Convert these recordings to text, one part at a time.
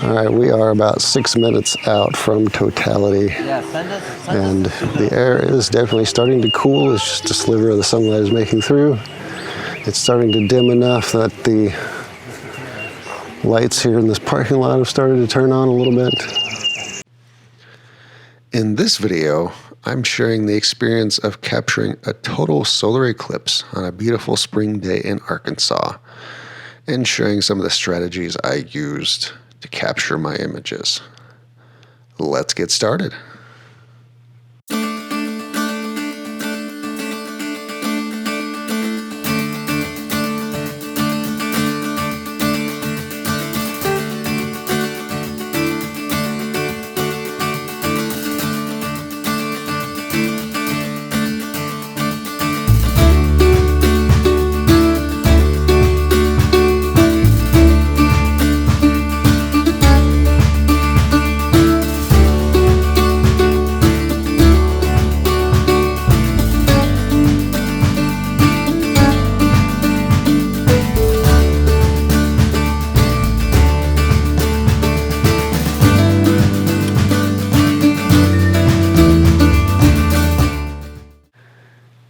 All right, we are about 6 minutes out from totality, and the air is definitely starting to cool. It's just a sliver of the sunlight is making through. It's starting to dim enough that the lights here in this parking lot have started to turn on a little bit. In this video, I'm sharing the experience of capturing a total solar eclipse on a beautiful spring day in Arkansas, and sharing some of the strategies I used to capture my images. Let's get started.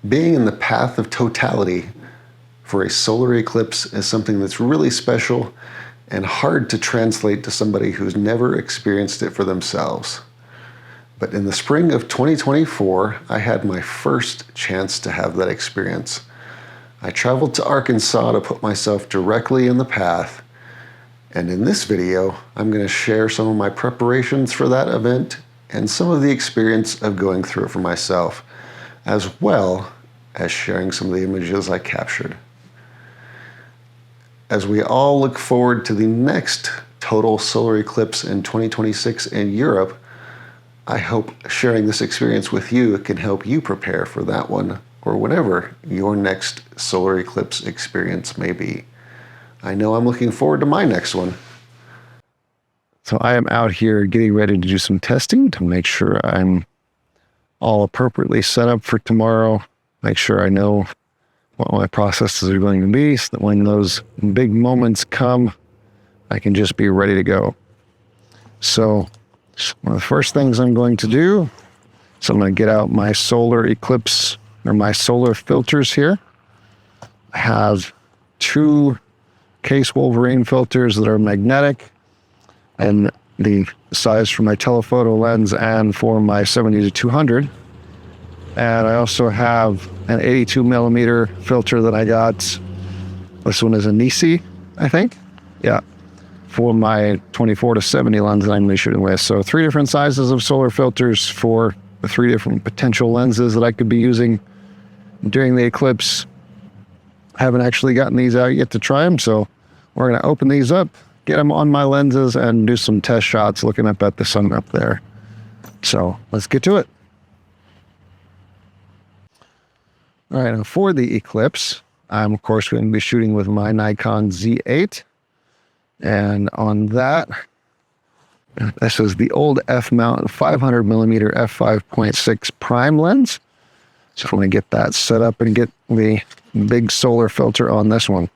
Being in the path of totality for a solar eclipse is something that's really special and hard to translate to somebody who's never experienced it for themselves. But in the spring of 2024, I had my first chance to have that experience. I traveled to Arkansas to put myself directly in the path, and in this video, I'm going to share some of my preparations for that event and some of the experience of going through it for myself, as well as sharing some of the images I captured. As we all look forward to the next total solar eclipse in 2026 in Europe, I hope sharing this experience with you can help you prepare for that one, or whatever your next solar eclipse experience may be. I know I'm looking forward to my next one. So I am out here getting ready to do some testing to make sure I'm all appropriately set up for tomorrow. Make sure I know what my processes are going to be, so that when those big moments come, I can just be ready to go. So one of the first things I'm going to do is I'm going to get out my solar eclipse, or my solar filters here. I have two Case Wolverine filters that are magnetic, and the size for my telephoto lens and for my 70-200. And I also have an 82 millimeter filter that I got. This one is a Nisi, I think. Yeah, for my 24-70 lens that I'm going to be shooting with. So 3 different sizes of solar filters for the 3 different potential lenses that I could be using during the eclipse. I haven't actually gotten these out yet to try them, so we're going to open these up, get them on my lenses, and do some test shots looking up at the sun up there. So let's get to it. All right, and for the eclipse, I'm of course going to be shooting with my Nikon Z8. And on that, this is the old F-mount 500 millimeter f5.6 prime lens. So I'm going to get that set up and get the big solar filter on this one.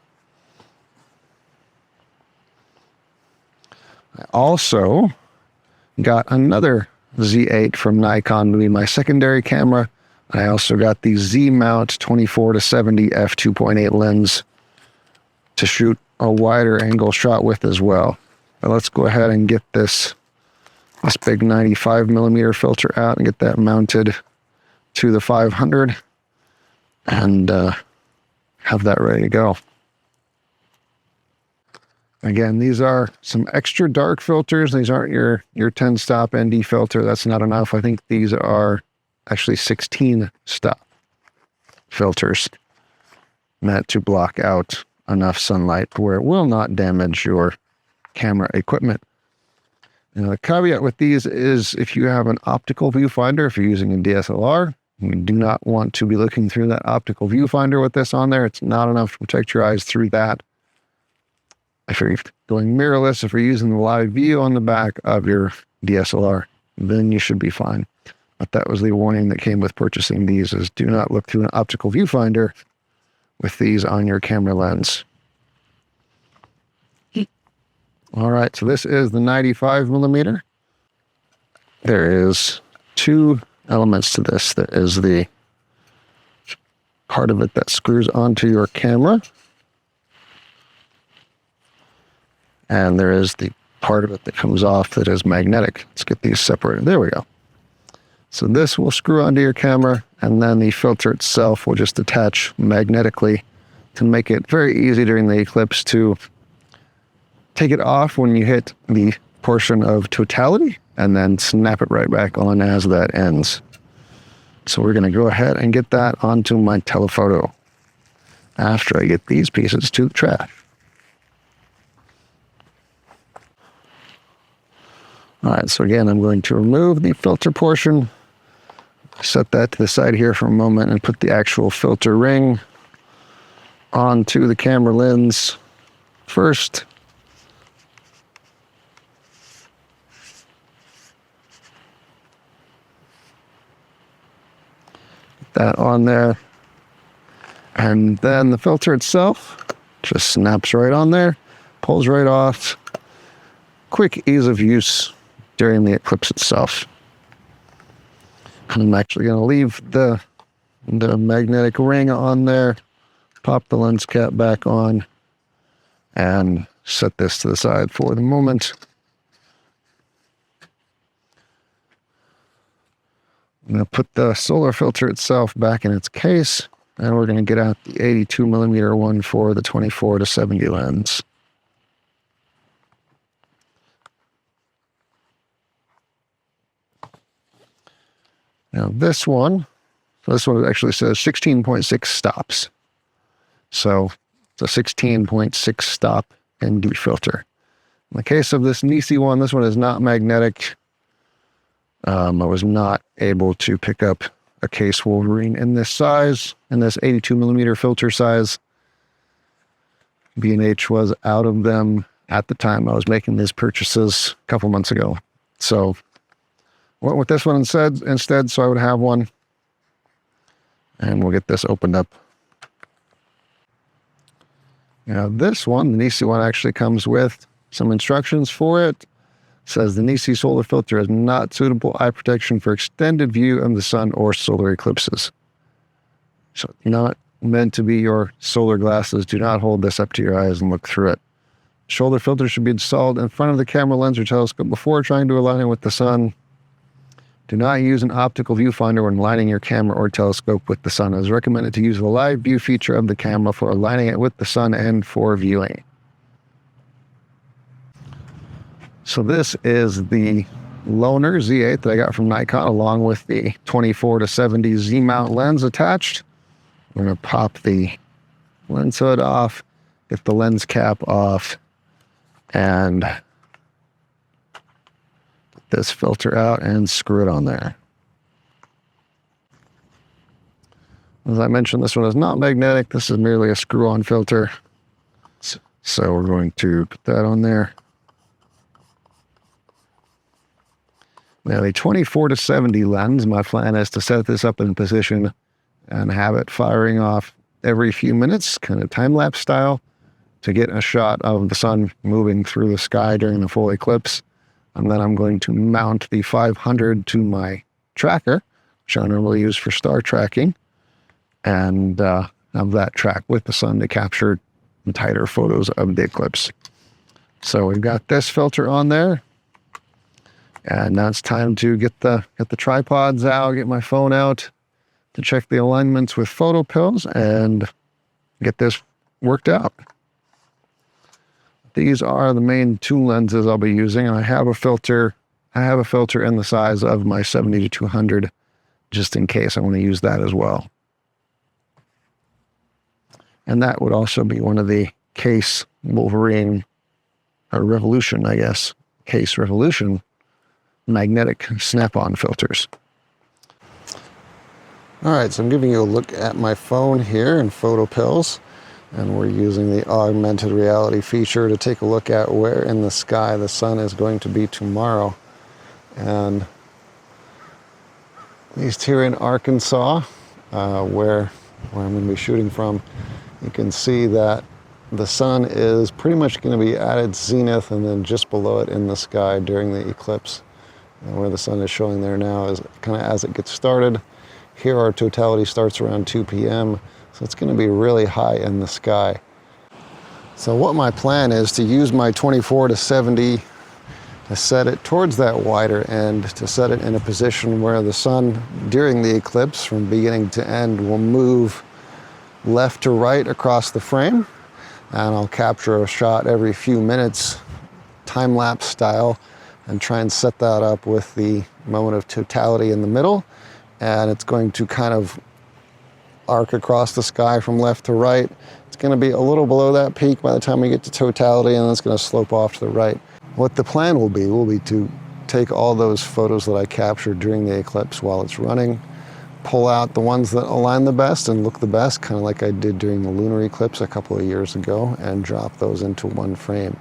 I also got another Z8 from Nikon to be my secondary camera. I also got the Z-mount 24-70 f2.8 lens to shoot a wider angle shot with as well. But let's go ahead and get this big 95 millimeter filter out and get that mounted to the 500 and have that ready to go. Again, these are some extra dark filters. These aren't your 10-stop ND filter. That's not enough. I think these are actually 16-stop filters meant to block out enough sunlight where it will not damage your camera equipment. Now, the caveat with these is if you have an optical viewfinder, if you're using a DSLR, you do not want to be looking through that optical viewfinder with this on there. It's not enough to protect your eyes through that. If you're going mirrorless, if you're using the live view on the back of your DSLR, then you should be fine. But that was the warning that came with purchasing these, is do not look through an optical viewfinder with these on your camera lens. All right, so this is the 95 millimeter. There is two elements to this. There is the part of it that screws onto your camera, and there is the part of it that comes off that is magnetic. Let's get these separated. There we go. So this will screw onto your camera, and then the filter itself will just attach magnetically to make it very easy during the eclipse to take it off when you hit the portion of totality, and then snap it right back on as that ends. So we're going to go ahead and get that onto my telephoto after I get these pieces to the trash. All right, so again, I'm going to remove the filter portion, set that to the side here for a moment, and put the actual filter ring onto the camera lens first. Get that on there. And then the filter itself just snaps right on there, pulls right off. Quick ease of use during the eclipse itself. And I'm actually going to leave the magnetic ring on there, pop the lens cap back on, and set this to the side for the moment. I'm going to put the solar filter itself back in its case, and we're going to get out the 82 millimeter one for the 24 to 70 lens. Now this one actually says 16.6 stops. So it's a 16.6 stop ND filter. In the case of this Nisi one, this one is not magnetic. I was not able to pick up a case Wolverine in this size, in this 82 millimeter filter size. B&H was out of them at the time I was making these purchases a couple months ago. So went with this one instead, so I would have one. And we'll get this opened up. Now this one, the Nisi one, actually comes with some instructions for it. It says the Nisi solar filter is not suitable eye protection for extended view of the sun or solar eclipses. So not meant to be your solar glasses. Do not hold this up to your eyes and look through it. Shoulder filter should be installed in front of the camera lens or telescope before trying to align it with the sun. Do not use an optical viewfinder when aligning your camera or telescope with the sun. It is recommended to use the live view feature of the camera for aligning it with the sun and for viewing. So this is the Loner Z8 that I got from Nikon, along with the 24 to 70 Z-mount lens attached. We're going to pop the lens hood off, get the lens cap off, and get this filter out and screw it on there. As I mentioned, this one is not magnetic. This is merely a screw-on filter. So we're going to put that on there. Now the 24 to 70 lens, my plan is to set this up in position and have it firing off every few minutes, kind of time-lapse style, to get a shot of the sun moving through the sky during the full eclipse. And then I'm going to mount the 500 to my tracker, which I normally use for star tracking, and have that track with the sun to capture tighter photos of the eclipse. So we've got this filter on there, and now it's time to get the tripods out, get my phone out to check the alignments with photo pills and get this worked out. These are the main two lenses I'll be using, and I have a filter in the size of my 70 to 200 just in case I want to use that as well. And that would also be one of the Case Wolverine, or Revolution, I guess, Case Revolution magnetic snap-on filters. All right, so I'm giving you a look at my phone here in photo pills, and we're using the augmented reality feature to take a look at where in the sky the sun is going to be tomorrow. And at least here in Arkansas, where I'm going to be shooting from, you can see that the sun is pretty much going to be at its zenith and then just below it in the sky during the eclipse. And where the sun is showing there now is kind of as it gets started. Here our totality starts around 2 p.m. So it's going to be really high in the sky. So what my plan is to use my 24 to 70 to set it towards that wider end, to set it in a position where the sun during the eclipse from beginning to end will move left to right across the frame. And I'll capture a shot every few minutes, time-lapse style, and try and set that up with the moment of totality in the middle. And it's going to kind of arc across the sky from left to right. It's going to be a little below that peak by the time we get to totality, and then it's going to slope off to the right. What the plan will be to take all those photos that I captured during the eclipse while it's running, pull out the ones that align the best and look the best, kind of like I did during the lunar eclipse a couple of years ago, and drop those into one frame.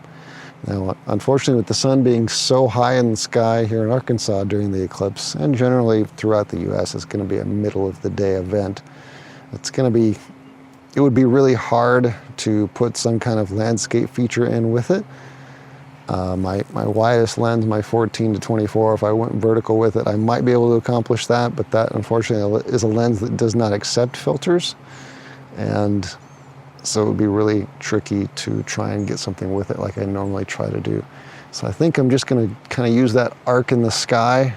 Now, unfortunately, with the sun being so high in the sky here in Arkansas during the eclipse, and generally throughout the US, it's going to be a middle of the day event. It would be really hard to put some kind of landscape feature in with it. My widest lens, my 14 to 24, if I went vertical with it, I might be able to accomplish that, but that unfortunately is a lens that does not accept filters. And so it would be really tricky to try and get something with it like I normally try to do. So I think I'm just going to kind of use that arc in the sky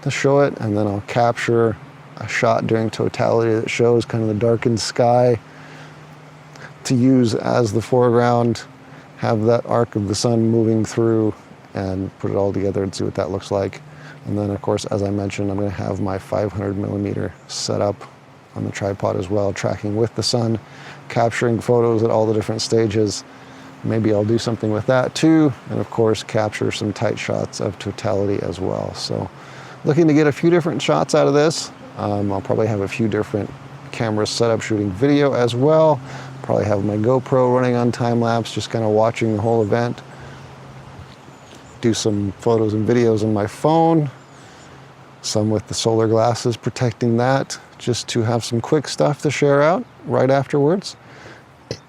to show it, and then I'll capture a shot during totality that shows kind of the darkened sky to use as the foreground, have that arc of the sun moving through, and put it all together and see what that looks like. And then of course, as I mentioned, I'm going to have my 500mm set up on the tripod as well, tracking with the sun, capturing photos at all the different stages. Maybe I'll do something with that too, and of course capture some tight shots of totality as well. So looking to get a few different shots out of this. I'll probably have a few different cameras set up shooting video as well. Probably have my GoPro running on time-lapse, just kind of watching the whole event. Do some photos and videos on my phone, some with the solar glasses protecting that, just to have some quick stuff to share out right afterwards.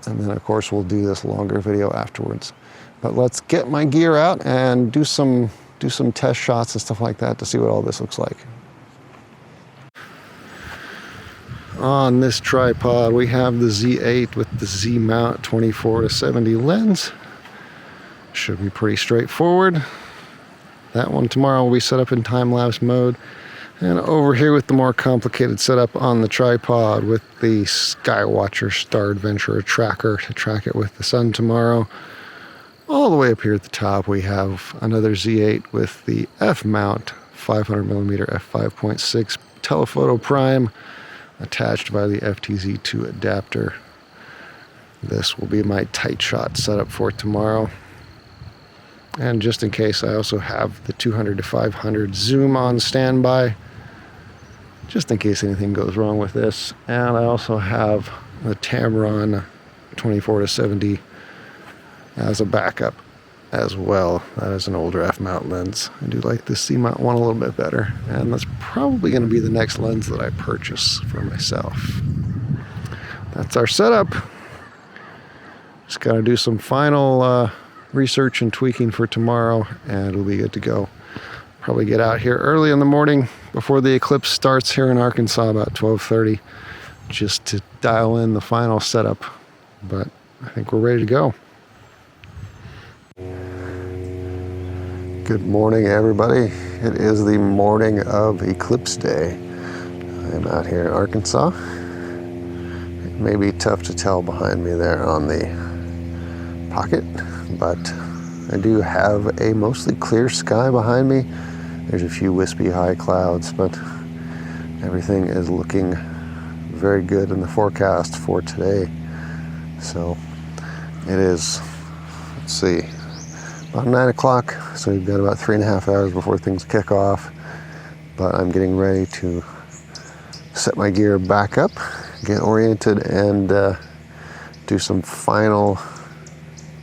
And then of course we'll do this longer video afterwards. But let's get my gear out and do some test shots and stuff like that to see what all this looks like. On this tripod, we have the Z8 with the Z mount 24 to 70 lens. Should be pretty straightforward. That one tomorrow will be set up in time-lapse mode. And over here with the more complicated setup on the tripod with the Skywatcher Star Adventurer tracker to track it with the sun tomorrow. All the way up here at the top, we have another Z8 with the F mount 500mm f5.6 telephoto prime, attached by the FTZ2 adapter. This will be my tight shot setup for tomorrow. And just in case, I also have the 200 to 500 zoom on standby, just in case anything goes wrong with this. And I also have the Tamron 24 to 70 as a backup as well. That is an older F-mount lens. I do like this C-mount one a little bit better, and that's probably going to be the next lens that I purchase for myself. That's our setup. Just got to do some final research and tweaking for tomorrow, and it'll be good to go. Probably get out here early in the morning before the eclipse starts here in Arkansas, about 12:30, just to dial in the final setup. But I think we're ready to go. Good morning, everybody. It is the morning of Eclipse Day. I'm out here in Arkansas. It may be tough to tell behind me there on the pocket, but I do have a mostly clear sky behind me. There's a few wispy high clouds, but everything is looking very good in the forecast for today. So it is, let's see, about 9 o'clock, so we've got about 3.5 hours before things kick off. But I'm getting ready to set my gear back up, get oriented, and do some final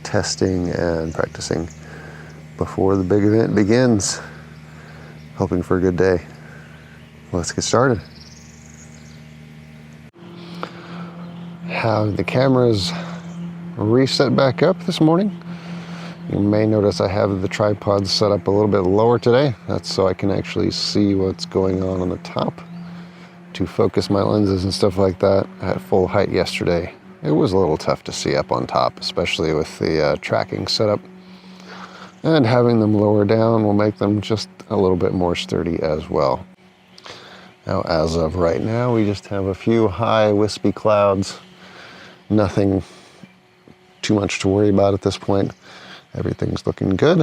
testing and practicing before the big event begins. Hoping for a good day. Let's get started. Have the cameras reset back up this morning. You may notice I have the tripod set up a little bit lower today. That's so I can actually see what's going on the top to focus my lenses and stuff like that. At full height yesterday, it was a little tough to see up on top, especially with the tracking setup. And having them lower down will make them just a little bit more sturdy as well. Now, as of right now, we just have a few high wispy clouds. Nothing too much to worry about at this point. Everything's looking good.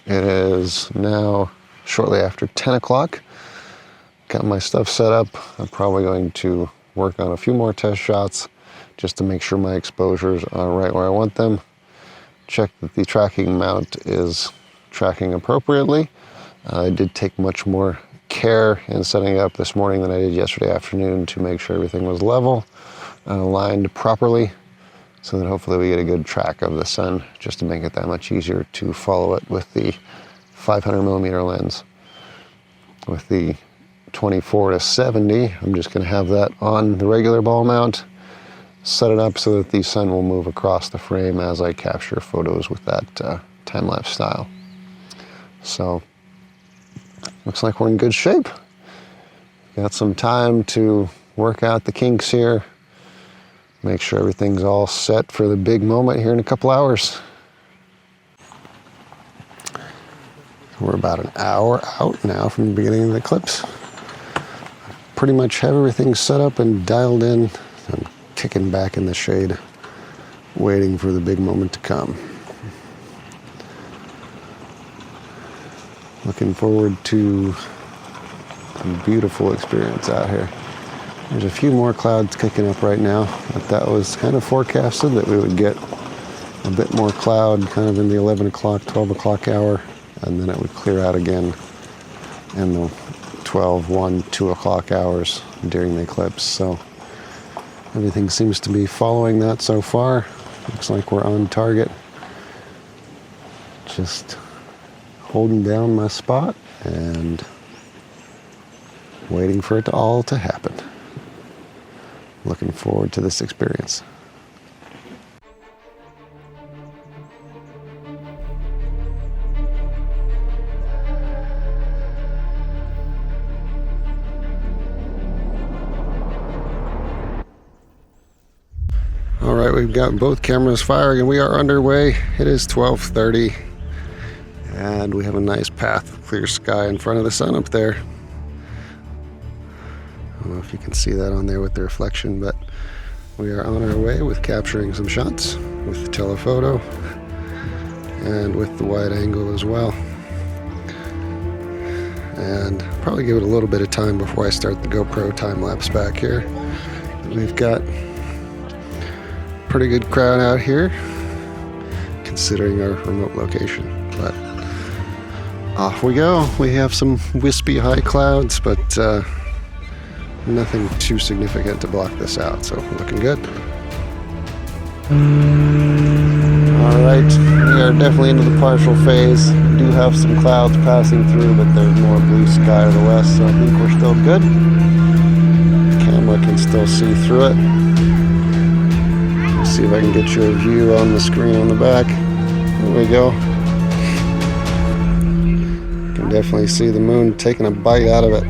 It is now shortly after 10 o'clock. Got my stuff set up. I'm probably going to work on a few more test shots just to make sure my exposures are right where I want them. Check that the tracking mount is tracking appropriately. I did take much more care in setting it up this morning than I did yesterday afternoon to make sure everything was level and aligned properly, so that hopefully we get a good track of the sun, just to make it that much easier to follow it with the 500mm lens. With the 24-70, I'm just going to have that on the regular ball mount, set it up so that the sun will move across the frame as I capture photos with that time-lapse style. So, looks like we're in good shape. Got some time to work out the kinks here. Make sure everything's all set for the big moment here in a couple hours. We're about an hour out now from the beginning of the eclipse. Pretty much have everything set up and dialed in. I'm kicking back in the shade, waiting for the big moment to come. Looking forward to a beautiful experience out here. There's a few more clouds kicking up right now, but that was kind of forecasted that we would get a bit more cloud kind of in the 11 o'clock, 12 o'clock hour, and then it would clear out again in the 12, 1, 2 o'clock hours during the eclipse. So everything seems to be following that so far. Looks like we're on target. Just holding down my spot and waiting for it all to happen. Looking forward to this experience. All right, we've got both cameras firing and we are underway. It is 12:30 and we have a nice path of clear sky in front of the sun up there. I don't know if you can see that on there with the reflection, but we are on our way with capturing some shots with the telephoto and with the wide angle as well. And probably give it a little bit of time before I start the GoPro time lapse back here. We've got a pretty good crowd out here considering our remote location, but off we go. We have some wispy high clouds, but nothing too significant to block this out, so looking good. Alright, we are definitely into the partial phase. We do have some clouds passing through, but there's more blue sky to the west, so I think we're still good. The camera can still see through it. Let's see if I can get you a view on the screen on the back. There we go. You can definitely see the moon taking a bite out of it.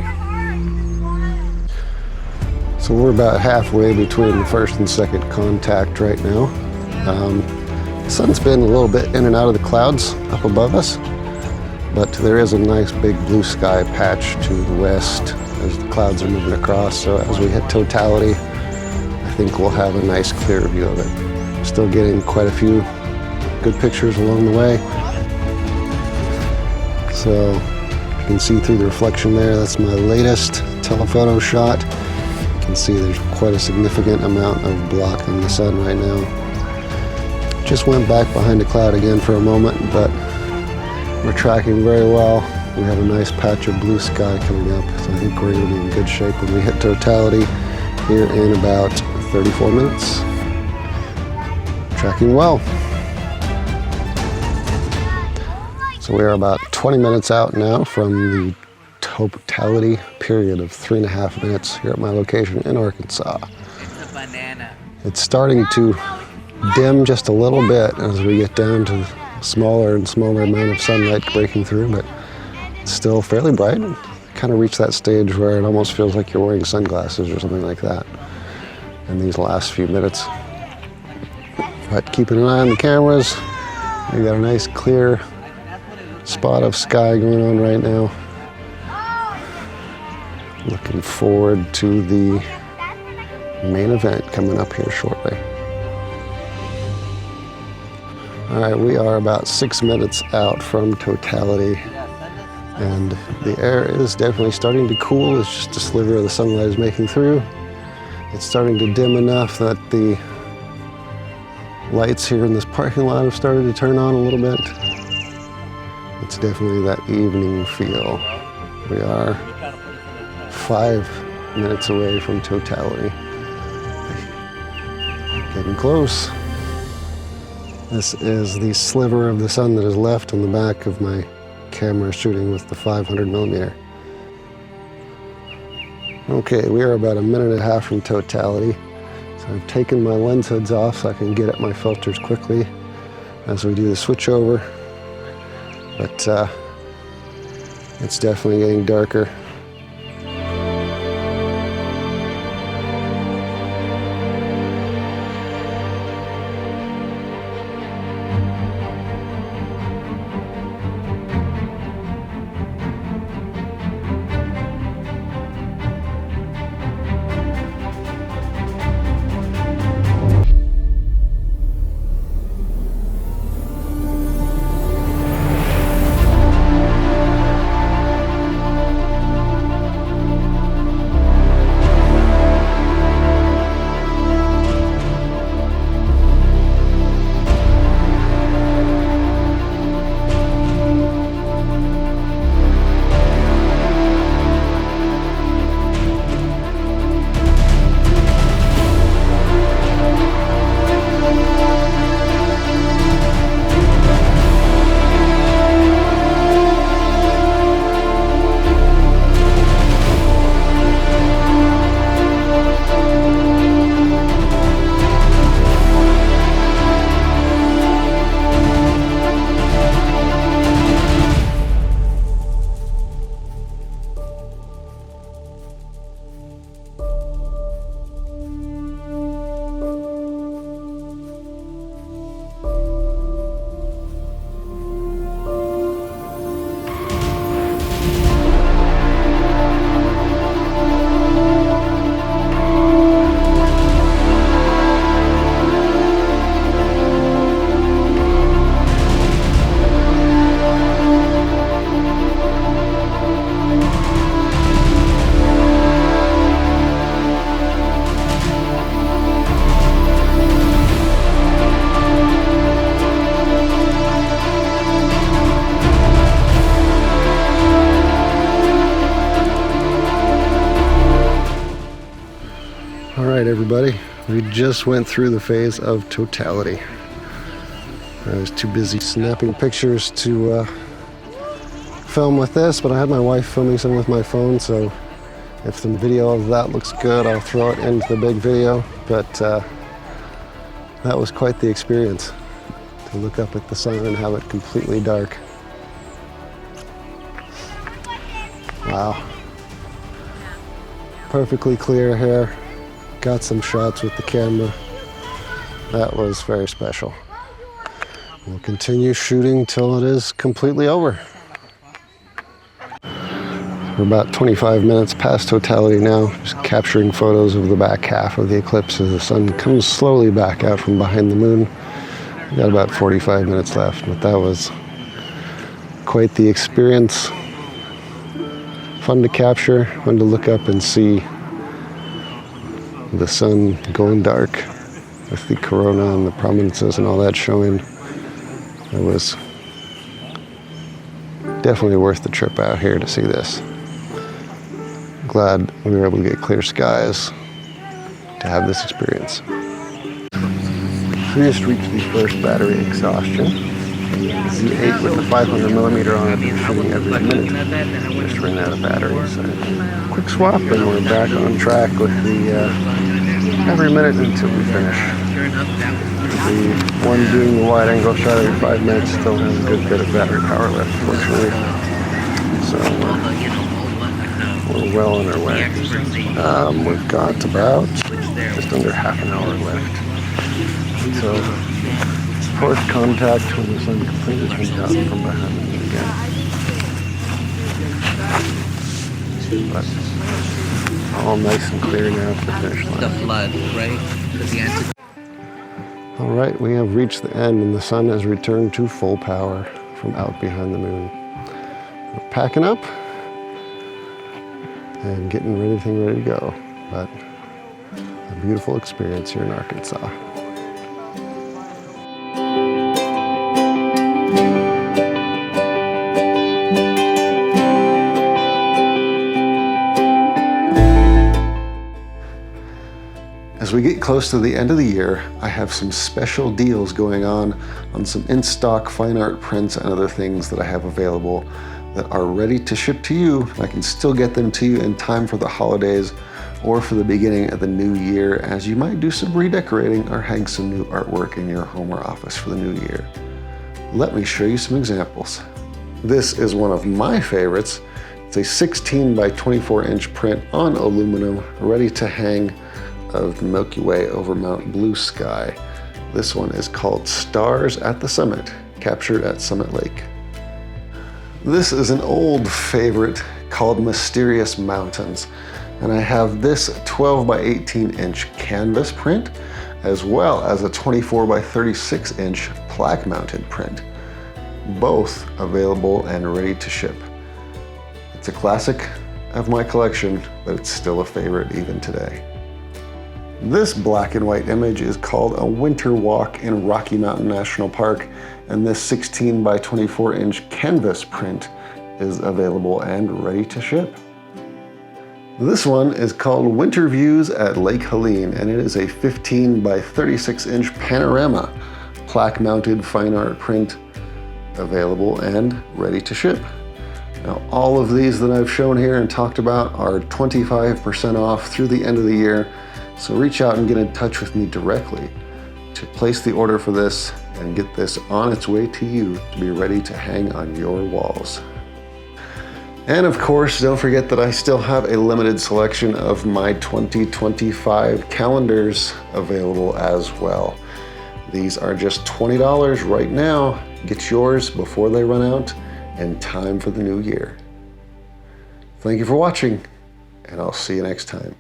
So we're about halfway between the first and second contact right now. The sun's been a little bit in and out of the clouds up above us, but there is a nice big blue sky patch to the west as the clouds are moving across. So as we hit totality, I think we'll have a nice clear view of it. Still getting quite a few good pictures along the way. So you can see through the reflection there, that's my latest telephoto shot. You can see there's quite a significant amount of blocking the sun right now. Just went back behind a cloud again for a moment, but we're tracking very well. We have a nice patch of blue sky coming up, so I think we're going to be in good shape when we hit totality here in about 34 minutes. Tracking well. So we are about 20 minutes out now from the totality period of 3.5 minutes here at my location in Arkansas. It's a banana. It's starting to dim just a little bit as we get down to smaller and smaller amount of sunlight breaking through, but it's still fairly bright. Kind of reached that stage where it almost feels like you're wearing sunglasses or something like that in these last few minutes. But keeping an eye on the cameras, we got a nice clear spot of sky going on right now. Looking forward to the main event coming up here shortly. All right, we are about 6 minutes out from totality, and the air is definitely starting to cool. It's just a sliver of the sunlight is making through. It's starting to dim enough that the lights here in this parking lot have started to turn on a little bit. It's definitely that evening feel. We are 5 minutes away from totality. Getting close. This is the sliver of the sun that is left on the back of my camera shooting with the 500mm. Okay, we are about a minute and a half from totality. So I've taken my lens hoods off so I can get at my filters quickly as we do the switch over. But it's definitely getting darker. All right, everybody, we just went through the phase of totality. I was too busy snapping pictures to film with this, but I had my wife filming some with my phone, so if some video of that looks good, I'll throw it into the big video. But that was quite the experience, to look up at the sun and have it completely dark. Wow. Perfectly clear here. Got some shots with the camera. That was very special. We'll continue shooting till it is completely over. We're about 25 minutes past totality now, just capturing photos of the back half of the eclipse as the sun comes slowly back out from behind the moon. We got about 45 minutes left, but that was quite the experience. Fun to capture, fun to look up and see the sun going dark with the corona and the prominences and all that showing. It was definitely worth the trip out here to see this. Glad we were able to get clear skies to have this experience. We just reached the first battery exhaustion. Z8 with the 500mm on it, shooting every minute. Just ran out of batteries. So quick swap and we're back on track with the every minute until we finish. The one being the wide angle shot every 5 minutes still has a good bit of battery power left, fortunately. So we're well on our way. We've got about just under half an hour left. So fourth contact when the sun completely comes out from behind the moon again. But all nice and clear now to the finish line. The flood, right? All right, we have reached the end and the sun has returned to full power from out behind the moon. We're packing up and getting everything ready to go. But a beautiful experience here in Arkansas. As we get close to the end of the year, I have some special deals going on some in-stock fine art prints and other things that I have available that are ready to ship to you. I can still get them to you in time for the holidays or for the beginning of the new year, as you might do some redecorating or hang some new artwork in your home or office for the new year. Let me show you some examples. This is one of my favorites. It's a 16 by 24 inch print on aluminum, ready to hang, of the Milky Way over Mount Blue Sky. This one is called Stars at the Summit, captured at Summit Lake. This is an old favorite called Mysterious Mountains, and I have this 12 by 18 inch canvas print, as well as a 24 by 36 inch plaque mounted print, both available and ready to ship. It's a classic of my collection, but it's still a favorite even today. This black and white image is called A Winter Walk in Rocky Mountain National Park, and this 16 by 24 inch canvas print is available and ready to ship. This one is called Winter Views at Lake Helene, and it is a 15 by 36 inch panorama plaque mounted fine art print, available and ready to ship. Now, all of these that I've shown here and talked about are 25% off through the end of the year. So reach out and get in touch with me directly to place the order for this and get this on its way to you to be ready to hang on your walls. And of course, don't forget that I still have a limited selection of my 2025 calendars available as well. These are just $20 right now. Get yours before they run out in time for the new year. Thank you for watching, and I'll see you next time.